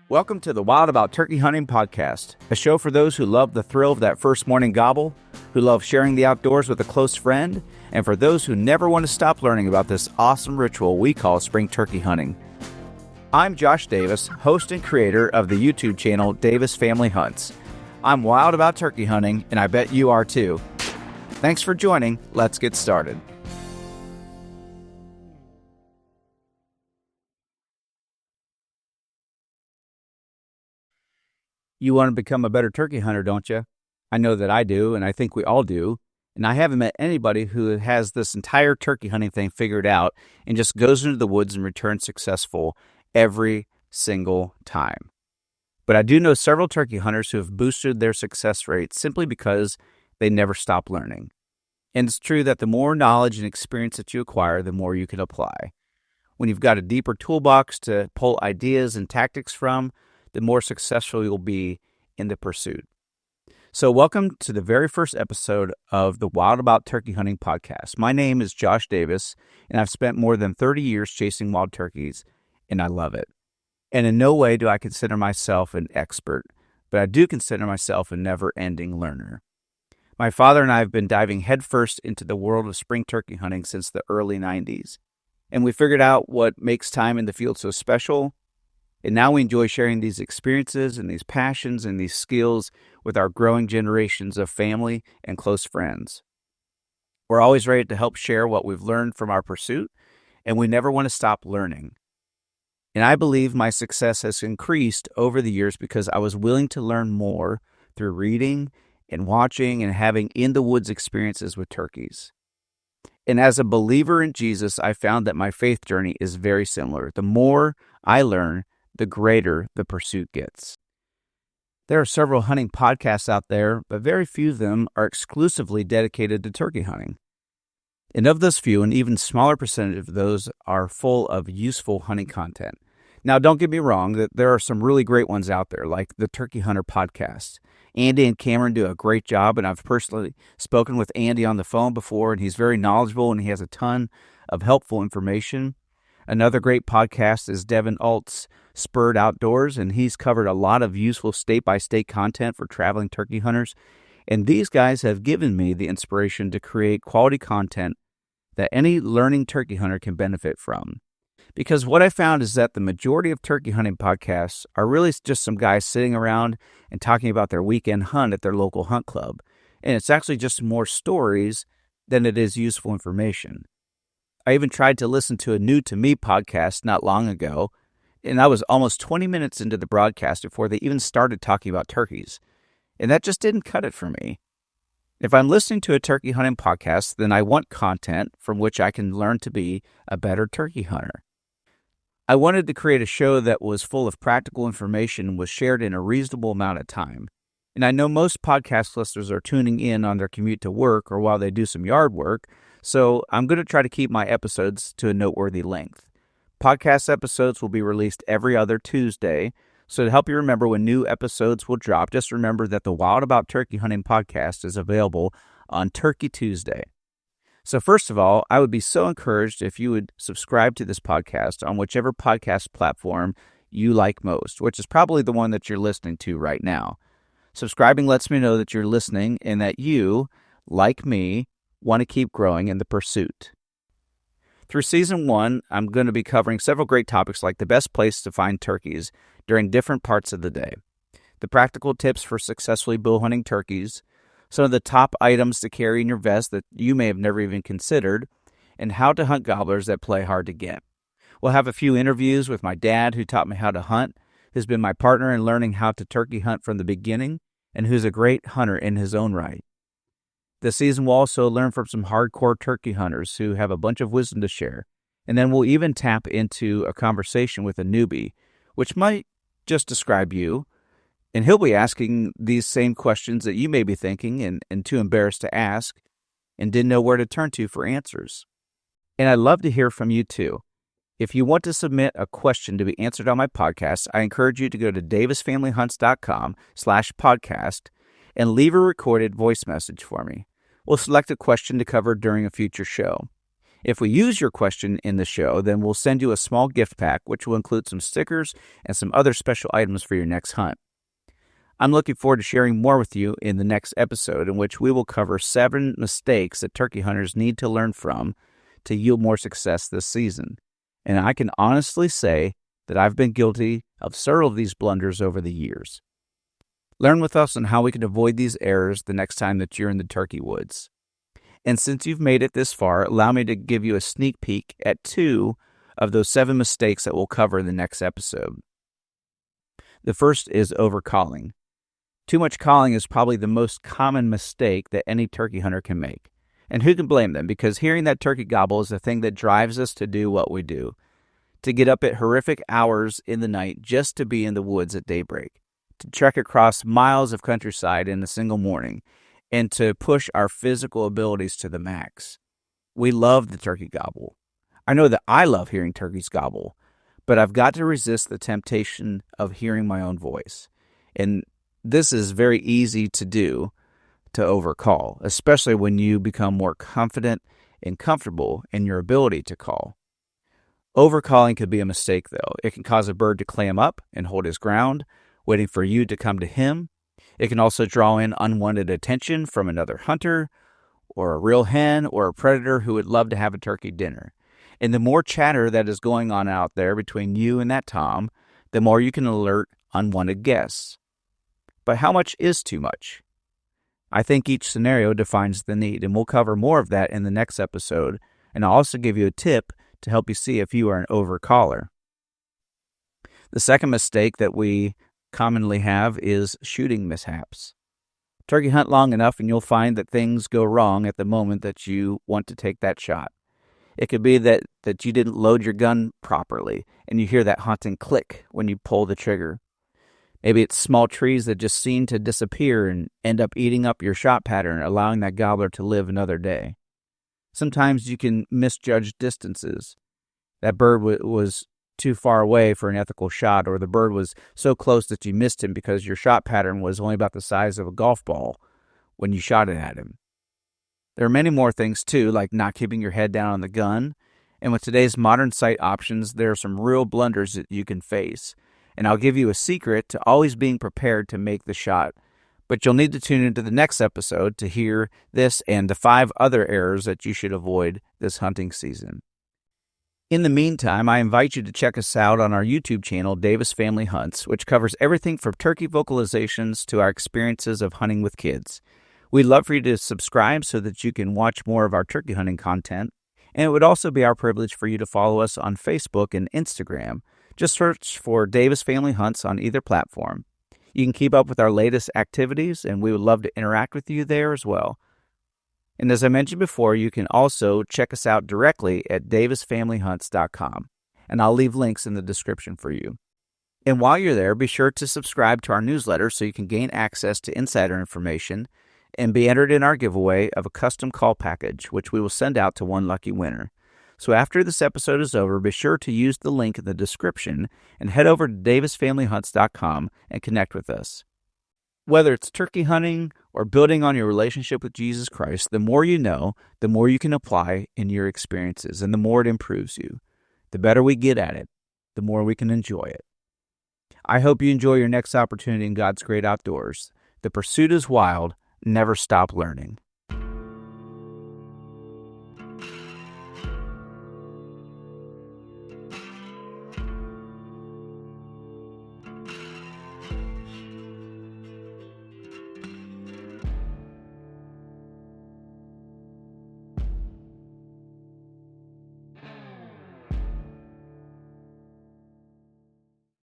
Welcome to the Wild About Turkey Hunting podcast, a show for those who love the thrill of that first morning gobble, who love sharing the outdoors with a close friend, and for those who never want to stop learning about this awesome ritual we call spring turkey hunting. I'm Josh Davis, host and creator of the YouTube channel Davis Family Hunts. I'm wild about turkey hunting, and I bet you are too. Thanks for joining. Let's get started. You want to become a better turkey hunter, don't you? I know that I do, and I think we all do. And I haven't met anybody who has this entire turkey hunting thing figured out and just goes into the woods and returns successful every single time. But I do know several turkey hunters who have boosted their success rate simply because they never stop learning. And it's true that the more knowledge and experience that you acquire, the more you can apply. When you've got a deeper toolbox to pull ideas and tactics from, the more successful you'll be in the pursuit. So welcome to the very first episode of the Wild About Turkey Hunting podcast. My name is Josh Davis, and I've spent more than 30 years chasing wild turkeys, and I love it. And in no way do I consider myself an expert, but I do consider myself a never-ending learner. My father and I have been diving headfirst into the world of spring turkey hunting since the early 90s, and we figured out what makes time in the field so special. And now we enjoy sharing these experiences and these passions and these skills with our growing generations of family and close friends. We're always ready to help share what we've learned from our pursuit, and we never want to stop learning. And I believe my success has increased over the years because I was willing to learn more through reading and watching and having in-the-woods experiences with turkeys. And as a believer in Jesus, I found that my faith journey is very similar. The more I learn, the greater the pursuit gets. There are several hunting podcasts out there, but very few of them are exclusively dedicated to turkey hunting. And of those few, an even smaller percentage of those are full of useful hunting content. Now, don't get me wrong, that there are some really great ones out there, like the Turkey Hunter podcast. Andy and Cameron do a great job, and I've personally spoken with Andy on the phone before, and he's very knowledgeable, and he has a ton of helpful information. Another great podcast is Devin Alt's Spurred Outdoors, and he's covered a lot of useful state-by-state content for traveling turkey hunters. And these guys have given me the inspiration to create quality content that any learning turkey hunter can benefit from. Because what I found is that the majority of turkey hunting podcasts are really just some guys sitting around and talking about their weekend hunt at their local hunt club. And it's actually just more stories than it is useful information. I even tried to listen to a New to Me podcast not long ago, and I was almost 20 minutes into the broadcast before they even started talking about turkeys. And that just didn't cut it for me. If I'm listening to a turkey hunting podcast, then I want content from which I can learn to be a better turkey hunter. I wanted to create a show that was full of practical information and was shared in a reasonable amount of time. And I know most podcast listeners are tuning in on their commute to work or while they do some yard work, so I'm going to try to keep my episodes to a noteworthy length. Podcast episodes will be released every other Tuesday, so to help you remember when new episodes will drop, just remember that the Wild About Turkey Hunting podcast is available on Turkey Tuesday. So first of all, I would be so encouraged if you would subscribe to this podcast on whichever podcast platform you like most, which is probably the one that you're listening to right now. Subscribing lets me know that you're listening and that you, like me, want to keep growing in the pursuit. Through Season 1, I'm going to be covering several great topics like the best place to find turkeys during different parts of the day, the practical tips for successfully bow hunting turkeys, some of the top items to carry in your vest that you may have never even considered, and how to hunt gobblers that play hard to get. We'll have a few interviews with my dad, who taught me how to hunt, who's been my partner in learning how to turkey hunt from the beginning, and who's a great hunter in his own right. This season, we'll also learn from some hardcore turkey hunters who have a bunch of wisdom to share. And then we'll even tap into a conversation with a newbie, which might just describe you. And he'll be asking these same questions that you may be thinking and too embarrassed to ask and didn't know where to turn to for answers. And I'd love to hear from you too. If you want to submit a question to be answered on my podcast, I encourage you to go to davisfamilyhunts.com/podcast and leave a recorded voice message for me. We'll select a question to cover during a future show. If we use your question in the show, then we'll send you a small gift pack, which will include some stickers and some other special items for your next hunt. I'm looking forward to sharing more with you in the next episode, in which we will cover 7 mistakes that turkey hunters need to learn from to yield more success this season. And I can honestly say that I've been guilty of several of these blunders over the years. Learn with us on how we can avoid these errors the next time that you're in the turkey woods. And since you've made it this far, allow me to give you a sneak peek at 2 of those 7 mistakes that we'll cover in the next episode. The first is overcalling. Too much calling is probably the most common mistake that any turkey hunter can make. And who can blame them? Because hearing that turkey gobble is the thing that drives us to do what we do. To get up at horrific hours in the night just to be in the woods at daybreak. To trek across miles of countryside in a single morning. And to push our physical abilities to the max. We love the turkey gobble. I know that I love hearing turkeys gobble. But I've got to resist the temptation of hearing my own voice. And this is very easy to do, to overcall, especially when you become more confident and comfortable in your ability to call. Overcalling could be a mistake, though. It can cause a bird to clam up and hold his ground, waiting for you to come to him. It can also draw in unwanted attention from another hunter, or a real hen, or a predator who would love to have a turkey dinner. And the more chatter that is going on out there between you and that tom, the more you can alert unwanted guests. But how much is too much? I think each scenario defines the need, and we'll cover more of that in the next episode, and I'll also give you a tip to help you see if you are an overcaller. The second mistake that we commonly have is shooting mishaps. Turkey hunt long enough and you'll find that things go wrong at the moment that you want to take that shot. It could be that you didn't load your gun properly, and you hear that haunting click when you pull the trigger. Maybe it's small trees that just seem to disappear and end up eating up your shot pattern, allowing that gobbler to live another day. Sometimes you can misjudge distances. That bird was too far away for an ethical shot, or the bird was so close that you missed him because your shot pattern was only about the size of a golf ball when you shot it at him. There are many more things too, like not keeping your head down on the gun. And with today's modern sight options, there are some real blunders that you can face. And I'll give you a secret to always being prepared to make the shot. But you'll need to tune into the next episode to hear this and the 5 other errors that you should avoid this hunting season. In the meantime, I invite you to check us out on our YouTube channel, Davis Family Hunts, which covers everything from turkey vocalizations to our experiences of hunting with kids. We'd love for you to subscribe so that you can watch more of our turkey hunting content. And it would also be our privilege for you to follow us on Facebook and Instagram. Just search for Davis Family Hunts on either platform. You can keep up with our latest activities, and we would love to interact with you there as well. And as I mentioned before, you can also check us out directly at davisfamilyhunts.com, and I'll leave links in the description for you. And while you're there, be sure to subscribe to our newsletter so you can gain access to insider information and be entered in our giveaway of a custom call package, which we will send out to one lucky winner. So after this episode is over, be sure to use the link in the description and head over to davisfamilyhunts.com and connect with us. Whether it's turkey hunting or building on your relationship with Jesus Christ, the more you know, the more you can apply in your experiences, and the more it improves you. The better we get at it, the more we can enjoy it. I hope you enjoy your next opportunity in God's great outdoors. The pursuit is wild. Never stop learning.